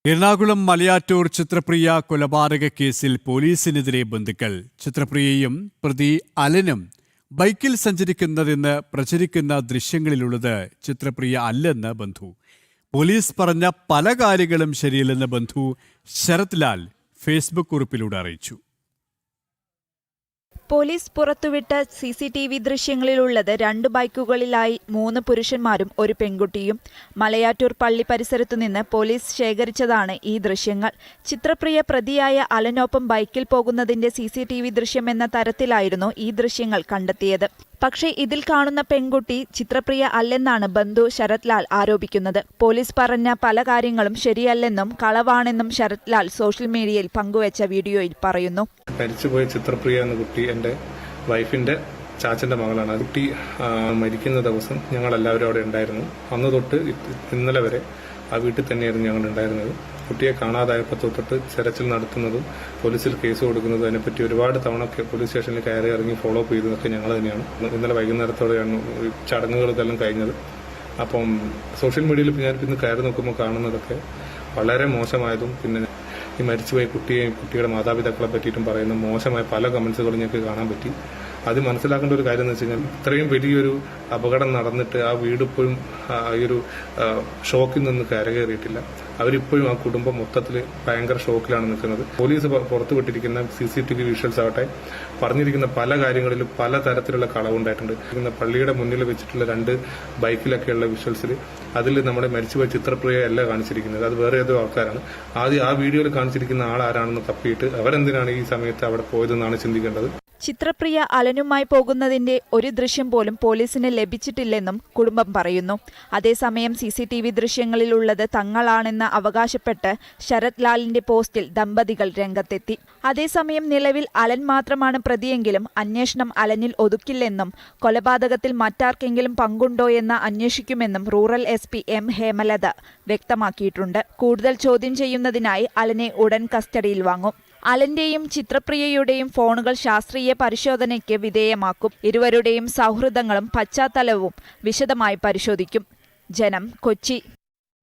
എറണാകുളം മലയാറ്റൂർ ചിത്രപ്രിയ കൊലപാതക കേസിൽ പോലീസിനെതിരെ ബന്ധുക്കൾ. ചിത്രപ്രിയയും പ്രതി അലനും ബൈക്കിൽ സഞ്ചരിക്കുന്നതെന്ന് പ്രചരിക്കുന്ന ദൃശ്യങ്ങളിലുള്ളത് ചിത്രപ്രിയ അല്ലെന്ന് ബന്ധു. പോലീസ് പറഞ്ഞ പല കാര്യങ്ങളും ശരിയല്ലെന്ന് ബന്ധു ശരത് ലാൽ ഫേസ്ബുക്ക് കുറിപ്പിലൂടെ അറിയിച്ചു. പോലീസ് പുറത്തുവിട്ട CCTV ദൃശ്യങ്ങളിലുള്ളത് 2 ബൈക്കുകളിലായി 3 പുരുഷന്മാരും ഒരു പെൺകുട്ടിയും. മലയാറ്റൂർ പള്ളി പരിസരത്തുനിന്ന് പോലീസ് ശേഖരിച്ചതാണ് ഈ ദൃശ്യങ്ങൾ. ചിത്രപ്രിയ പ്രതിയായ അലനൊപ്പം ബൈക്കിൽ പോകുന്നതിന്റെ CCTV ദൃശ്യമെന്ന തരത്തിലായിരുന്നു ഈ ദൃശ്യങ്ങൾ കണ്ടെത്തിയത്. പക്ഷേ ഇതിൽ കാണുന്ന പെൺകുട്ടി ചിത്രപ്രിയ അല്ലെന്നാണ് ബന്ധു ശരത് ലാൽ ആരോപിക്കുന്നത്. പോലീസ് പറഞ്ഞ പല കാര്യങ്ങളും ശരിയല്ലെന്നും കളവാണെന്നും ശരത് ലാൽ സോഷ്യൽ മീഡിയയിൽ പങ്കുവച്ച വീഡിയോയിൽ പറയുന്നു. മരിച്ചുപോയ ചിത്രപ്രിയ എന്ന കുട്ടി എൻ്റെ വൈഫിന്റെ ചാച്ചന്റെ മകളാണ്. ആ കുട്ടി മരിക്കുന്ന ദിവസം ഞങ്ങൾ എല്ലാവരും അവിടെ ഉണ്ടായിരുന്നു. അന്ന് തൊട്ട് ഇന്നലെ വരെ ആ വീട്ടിൽ തന്നെയായിരുന്നു ഞങ്ങൾ ഉണ്ടായിരുന്നത്. കുട്ടിയെ കാണാതായപ്പോൾ തൊട്ട് തെരച്ചിൽ നടത്തുന്നതും പോലീസിൽ കേസ് കൊടുക്കുന്നതും അതിനെപ്പറ്റി ഒരുപാട് തവണ പോലീസ് സ്റ്റേഷനിൽ കയറി ഇറങ്ങി ഫോളോ അപ്പ് ചെയ്തതൊക്കെ ഞങ്ങൾ തന്നെയാണ്. ഇന്നലെ വൈകുന്നേരത്തോടെയാണ് ചടങ്ങുകൾ ഇതെല്ലാം കഴിഞ്ഞത്. അപ്പം സോഷ്യൽ മീഡിയയിൽ ഞാനിപ്പോൾ ഇന്ന് കയറി നോക്കുമ്പോൾ കാണുന്നതൊക്കെ വളരെ മോശമായതും പിന്നെ ഈ മരിച്ചുപോയ കുട്ടിയുടെ മാതാപിതാക്കളെ പറ്റിയിട്ടും പറയുന്ന മോശമായ പല കമന്റ്സുകളും ഞങ്ങൾക്ക് കാണാൻ പറ്റി. അത് മനസ്സിലാക്കേണ്ട ഒരു കാര്യം എന്ന് വെച്ച് കഴിഞ്ഞാൽ ഇത്രയും വലിയൊരു അപകടം നടന്നിട്ട് ആ വീട് ഇപ്പോഴും ഈ ഒരു ഷോക്കിൽ നിന്ന് കരകയറിയിട്ടില്ല. അവരിപ്പോഴും ആ കുടുംബം മൊത്തത്തിൽ ഭയങ്കര ഷോക്കിലാണ് നിൽക്കുന്നത്. പോലീസ് പുറത്തുവിട്ടിരിക്കുന്ന CCTV വിഷ്വൽസ് ആവട്ടെ പറഞ്ഞിരിക്കുന്ന പല കാര്യങ്ങളിലും പല തരത്തിലുള്ള കളവുണ്ടായിട്ടുണ്ട്. പള്ളിയുടെ മുന്നിൽ വെച്ചിട്ടുള്ള 2 ബൈക്കിലൊക്കെയുള്ള വിഷ്വൽസിൽ അതിൽ നമ്മുടെ മരിച്ചുപോയ ചിത്രപ്രിയ അല്ല കാണിച്ചിരിക്കുന്നത്, അത് വേറെ ഏതോ ആൾക്കാരാണ്. ആദ്യം ആ വീഡിയോയിൽ കാണിച്ചിരിക്കുന്ന ആൾ ആരാണെന്ന് തപ്പിയിട്ട് അവരെന്തിനാണ് ഈ സമയത്ത് അവിടെ പോയതെന്നാണ് ചിന്തിക്കേണ്ടത്. ചിത്രപ്രിയ അലനുമായി പോകുന്നതിന്റെ ഒരു ദൃശ്യം പോലും പോലീസിന് ലഭിച്ചിട്ടില്ലെന്നും കുടുംബം പറയുന്നു. അതേസമയം CCTV ദൃശ്യങ്ങളിലുള്ളത് തങ്ങളാണെന്ന് അവകാശപ്പെട്ട് ശരത് ലാലിന്റെ പോസ്റ്റിൽ ദമ്പതികൾ രംഗത്തെത്തി. അതേസമയം നിലവിൽ അലൻ മാത്രമാണ് പ്രതിയെങ്കിലും അന്വേഷണം അലനിൽ ഒതുക്കില്ലെന്നും കൊലപാതകത്തിൽ മറ്റാർക്കെങ്കിലും പങ്കുണ്ടോയെന്ന് അന്വേഷിക്കുമെന്നും റൂറൽ SP M ഹേമലത വ്യക്തമാക്കിയിട്ടുണ്ട്. കൂടുതൽ ചോദ്യം ചെയ്യുന്നതിനായി അലനെ ഉടൻ കസ്റ്റഡിയിൽ വാങ്ങും. അലന്റെയും ചിത്രപ്രിയയുടെയും ഫോണുകൾ ശാസ്ത്രീയ പരിശോധനയ്ക്ക് വിധേയമാക്കും. ഇരുവരുടെയും സൗഹൃദങ്ങളും പശ്ചാത്തലവും വിശദമായി പരിശോധിക്കും. ജനം, കൊച്ചി.